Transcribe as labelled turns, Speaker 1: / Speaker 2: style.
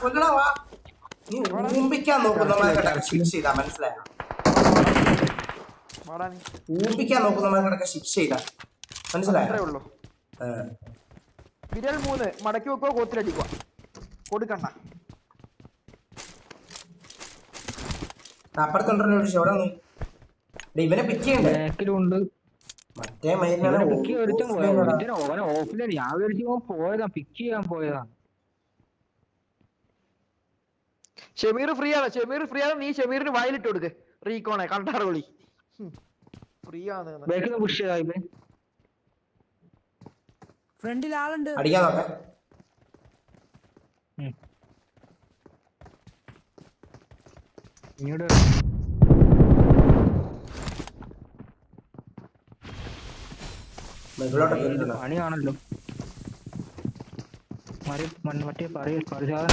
Speaker 1: കൊല്ലടാ വാ. നീ ഊമ്പിക്കാൻ നോക്കുന്നവന്മാർക്കിടക്ക് ശിക്ഷ ചെയ്താ മനസ്സിലായോ? ഊമ്പിക്കാൻ നോക്കുന്നവന്മാർക്കിടക്ക് ശിക്ഷ ചെയ്താ മനസ്സിലായോ?
Speaker 2: വിരൽ 3 മടക്കി വെക്കോ കോത്തിലടിക്കുക കൊടുക്കണ്ട.
Speaker 1: അപ്പുറത്തുണ്ടല്ലോ ഒരു ഷോടെ ഇവനെ പിക്ക് ചെയ്യണ്ടേ? മറ്റേ
Speaker 2: ഷമീർ ഫ്രീ ആണ്. നീ ഷമീറിന് വയലിട്ട് കൊടുക്ക്. റീകോണെ കണ്ടാറ് വിളി ഫ്രീ ആണ്.
Speaker 3: ഫ്രണ്ടിൽ ആളുണ്ട്.
Speaker 1: അടിക്കാൻ നോക്കാം.
Speaker 4: പണിയാണല്ലോ മറ്റേ പരിശോധന